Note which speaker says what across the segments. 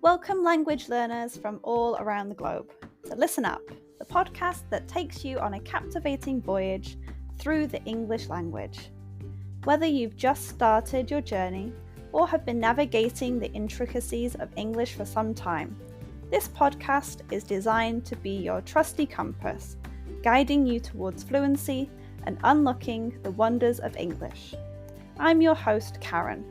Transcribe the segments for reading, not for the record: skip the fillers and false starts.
Speaker 1: Welcome language learners from all around the globe to Listen Up, the podcast that takes you on a captivating voyage through the English language. Whether you've just started your journey or have been navigating the intricacies of English for some time, this podcast is designed to be your trusty compass, guiding you towards fluency and unlocking the wonders of English. I'm your host, Karen,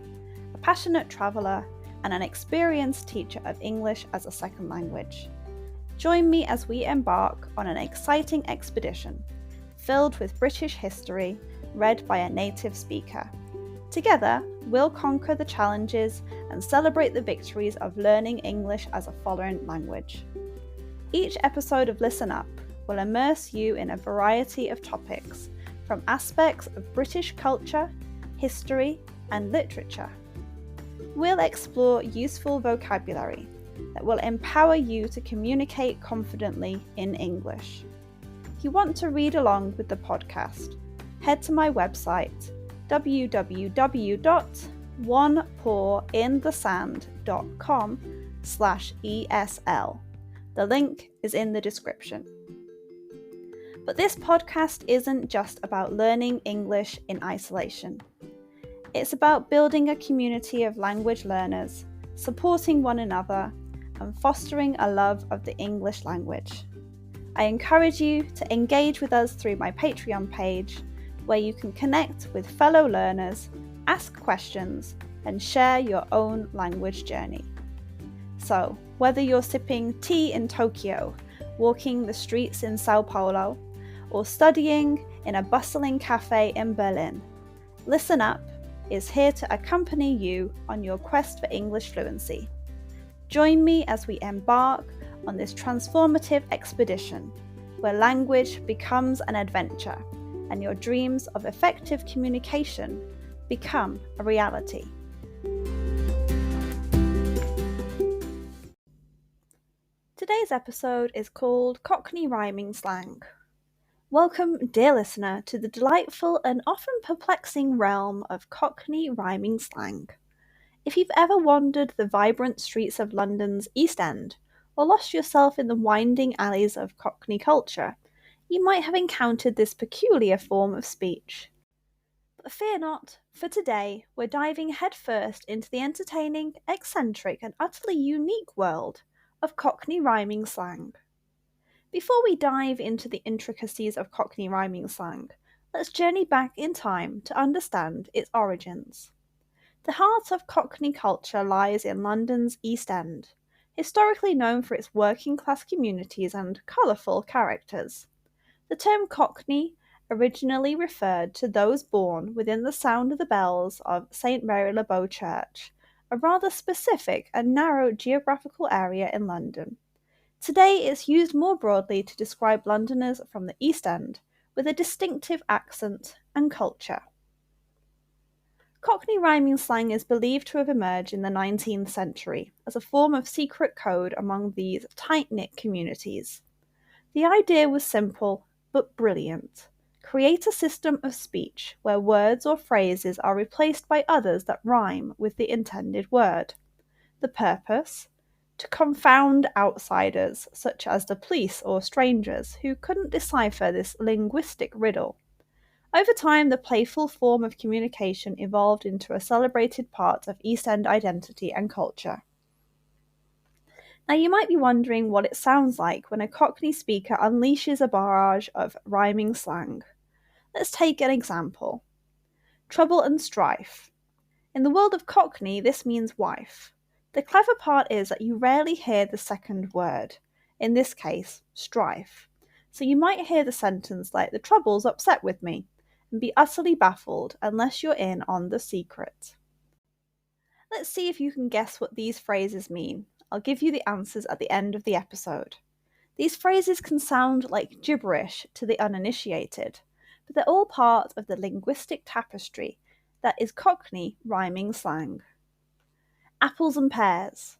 Speaker 1: a passionate traveller and an experienced teacher of English as a second language. Join me as we embark on an exciting expedition filled with British history read by a native speaker. Together, we'll conquer the challenges and celebrate the victories of learning English as a foreign language. Each episode of Listen Up will immerse you in a variety of topics, from aspects of British culture, history, and literature. We'll explore useful vocabulary that will empower you to communicate confidently in English. If you want to read along with the podcast, head to my website www.onepawinthesand.com/ESL. The link is in the description. But this podcast isn't just about learning English in isolation. It's about building a community of language learners, supporting one another, and fostering a love of the English language. I encourage you to engage with us through my Patreon page, where you can connect with fellow learners, ask questions, and share your own language journey. So, whether you're sipping tea in Tokyo, walking the streets in Sao Paulo, or studying in a bustling cafe in Berlin, Listen Up is here to accompany you on your quest for English fluency. Join me as we embark on this transformative expedition, where language becomes an adventure and your dreams of effective communication become a reality. Today's episode is called Cockney Rhyming Slang. Welcome, dear listener, to the delightful and often perplexing realm of Cockney rhyming slang. If you've ever wandered the vibrant streets of London's East End, or lost yourself in the winding alleys of Cockney culture, you might have encountered this peculiar form of speech. But fear not, for today we're diving headfirst into the entertaining, eccentric, and utterly unique world of Cockney rhyming slang. Before we dive into the intricacies of Cockney rhyming slang, let's journey back in time to understand its origins. The heart of Cockney culture lies in London's East End, historically known for its working-class communities and colourful characters. The term Cockney originally referred to those born within the sound of the bells of St Mary-le-Bow Church, a rather specific and narrow geographical area in London. Today it's used more broadly to describe Londoners from the East End with a distinctive accent and culture. Cockney rhyming slang is believed to have emerged in the 19th century as a form of secret code among these tight-knit communities. The idea was simple but brilliant. Create a system of speech where words or phrases are replaced by others that rhyme with the intended word. The purpose? To confound outsiders, such as the police or strangers, who couldn't decipher this linguistic riddle. Over time, the playful form of communication evolved into a celebrated part of East End identity and culture. Now, you might be wondering what it sounds like when a Cockney speaker unleashes a barrage of rhyming slang. Let's take an example. Trouble and strife. In the world of Cockney, this means wife. The clever part is that you rarely hear the second word, in this case, strife. So you might hear the sentence like, "The trouble's upset with me," and be utterly baffled unless you're in on the secret. Let's see if you can guess what these phrases mean. I'll give you the answers at the end of the episode. These phrases can sound like gibberish to the uninitiated, but they're all part of the linguistic tapestry that is Cockney rhyming slang. Apples and pears,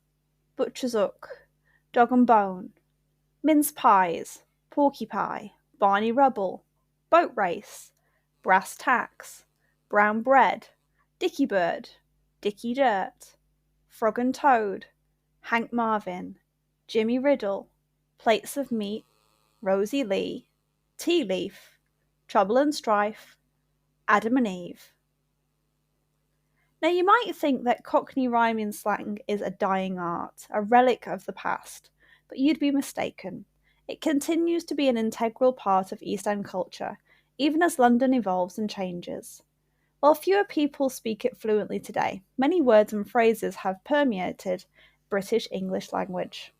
Speaker 1: butcher's hook, dog and bone, mince pies, porky pie, Barney rubble, boat race, brass tacks, brown bread, dicky bird, dicky dirt, frog and toad, Hank Marvin, Jimmy Riddle, Plates of Meat, Rosie Lee, Tea Leaf, Trouble and Strife, Adam and Eve. Now you might think that Cockney rhyming slang is a dying art, a relic of the past, but you'd be mistaken. It continues to be an integral part of East End culture, even as London evolves and changes. While fewer people speak it fluently today, many words and phrases have permeated British English language.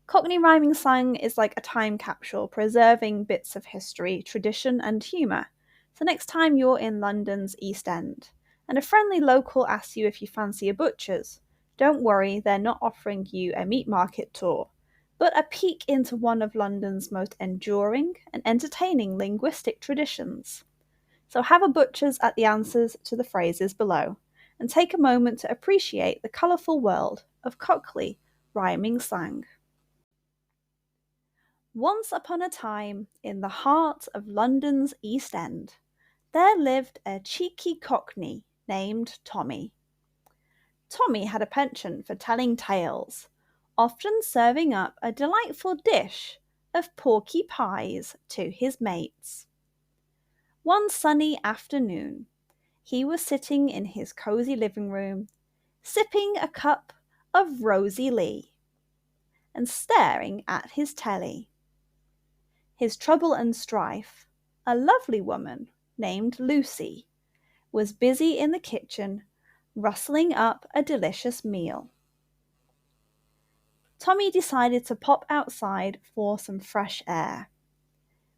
Speaker 1: Cockney rhyming slang is like a time capsule, preserving bits of history, tradition, and humour. So next time you're in London's East End, and a friendly local asks you if you fancy a butcher's, don't worry, they're not offering you a meat market tour, but a peek into one of London's most enduring and entertaining linguistic traditions. So have a butcher's at the answers to the phrases below, and take a moment to appreciate the colourful world of Cockney rhyming slang. Once upon a time, in the heart of London's East End, there lived a cheeky Cockney named Tommy. Tommy had a penchant for telling tales, often serving up a delightful dish of porky pies to his mates. One sunny afternoon, he was sitting in his cosy living room, sipping a cup of Rosie Lee and staring at his telly. His trouble and strife, a lovely woman named Lucy, was busy in the kitchen rustling up a delicious meal. Tommy decided to pop outside for some fresh air.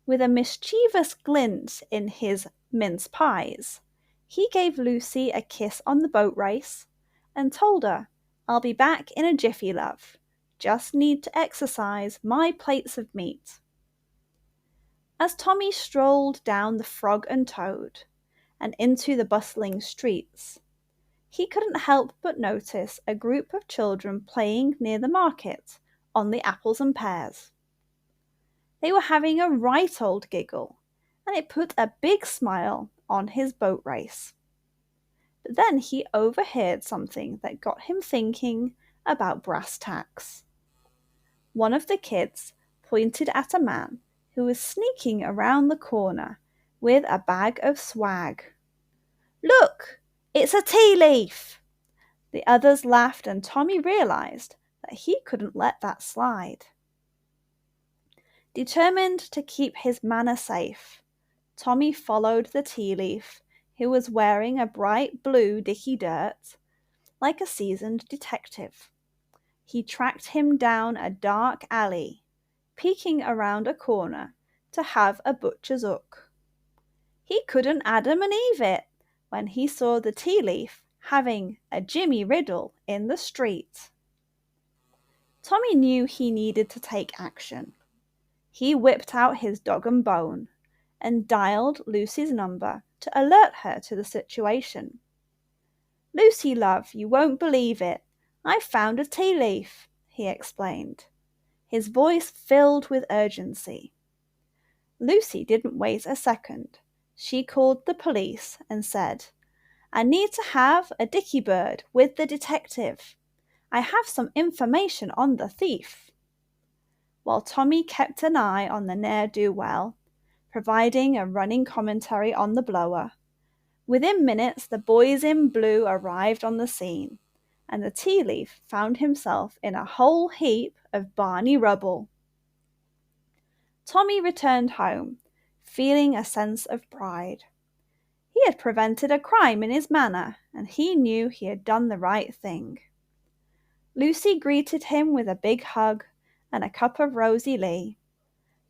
Speaker 1: With a mischievous glint in his mince pies, he gave Lucy a kiss on the boat race and told her, "I'll be back in a jiffy, love. Just need to exercise my plates of meat." As Tommy strolled down the Frog and Toad and into the bustling streets, he couldn't help but notice a group of children playing near the market on the apples and pears. They were having a right old giggle, and it put a big smile on his boat race. But then he overheard something that got him thinking about brass tacks. One of the kids pointed at a man who was sneaking around the corner with a bag of swag. "Look, it's a tea leaf!" The others laughed, and Tommy realized that he couldn't let that slide. Determined to keep his manor safe, Tommy followed the tea leaf, who was wearing a bright blue dicky dirt, like a seasoned detective. He tracked him down a dark alley, peeking around a corner to have a butcher's hook. He couldn't Adam and Eve it when he saw the tea leaf having a Jimmy Riddle in the street. Tommy knew he needed to take action. He whipped out his dog and bone and dialed Lucy's number to alert her to the situation. "Lucy, love, you won't believe it. I found a tea leaf," he explained, his voice filled with urgency. Lucy didn't wait a second. She called the police and said, "I need to have a dicky bird with the detective. I have some information on the thief." While Tommy kept an eye on the ne'er-do-well, providing a running commentary on the blower, within minutes the boys in blue arrived on the scene, and the tea leaf found himself in a whole heap of Barney rubble. Tommy returned home, feeling a sense of pride. He had prevented a crime in his manor, and he knew he had done the right thing. Lucy greeted him with a big hug and a cup of Rosie Lee.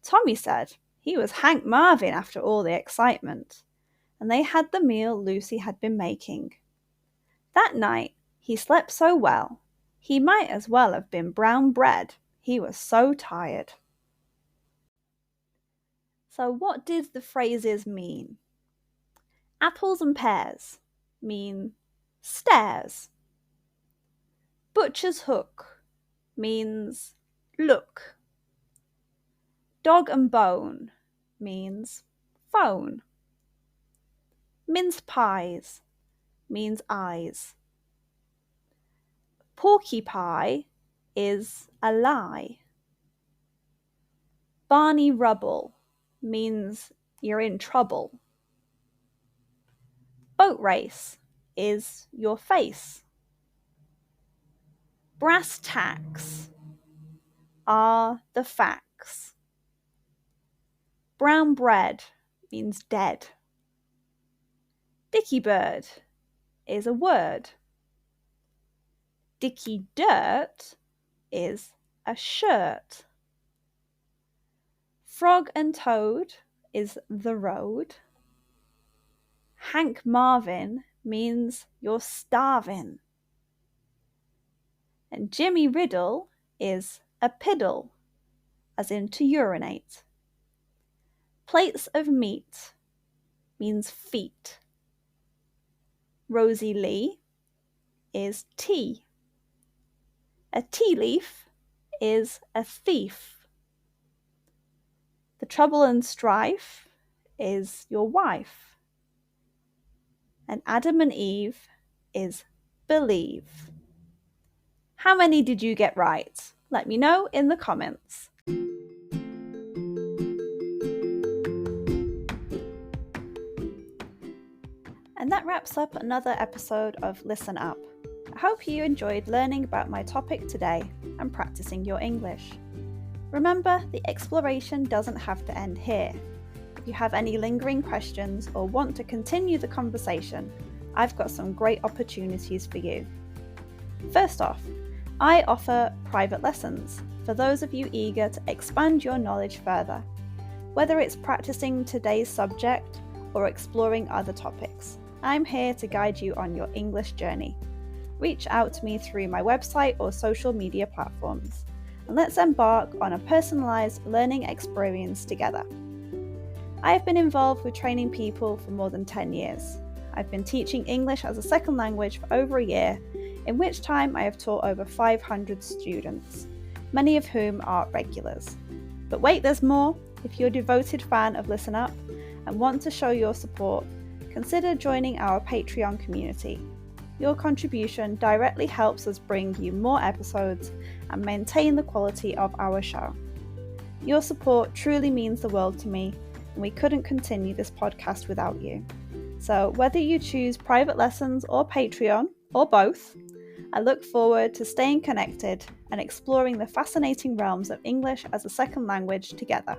Speaker 1: Tommy said he was Hank Marvin after all the excitement, and they had the meal Lucy had been making. That night he slept so well, he might as well have been brown bread. He was so tired. So what did the phrases mean? Apples and pears mean stairs. Butcher's hook means look. Dog and bone means phone. Mince pies means eyes. Porcupine is a lie. Barney Rubble means you're in trouble. Boat race is your face. Brass tacks are the facts. Brown bread means dead. Dicky bird is a word. Dicky dirt is a shirt. Frog and toad is the road. Hank Marvin means you're starving. And Jimmy Riddle is a piddle, as in to urinate. Plates of meat means feet. Rosie Lee is tea. A tea leaf is a thief. The trouble and strife is your wife. And Adam and Eve is believe. How many did you get right? Let me know in the comments. And that wraps up another episode of Listen Up. I hope you enjoyed learning about my topic today and practicing your English. Remember, the exploration doesn't have to end here. If you have any lingering questions or want to continue the conversation, I've got some great opportunities for you. First off, I offer private lessons for those of you eager to expand your knowledge further, whether it's practicing today's subject or exploring other topics. I'm here to guide you on your English journey. Reach out to me through my website or social media platforms, and let's embark on a personalised learning experience together. I have been involved with training people for more than 10 years. I've been teaching English as a second language for over a year, in which time I have taught over 500 students, many of whom are regulars. But wait, there's more. If you're a devoted fan of Listen Up and want to show your support, consider joining our Patreon community. Your contribution directly helps us bring you more episodes and maintain the quality of our show. Your support truly means the world to me, and we couldn't continue this podcast without you. So whether you choose private lessons or Patreon, or both, I look forward to staying connected and exploring the fascinating realms of English as a second language together.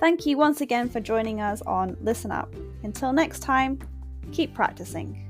Speaker 1: Thank you once again for joining us on Listen Up. Until next time, keep practicing.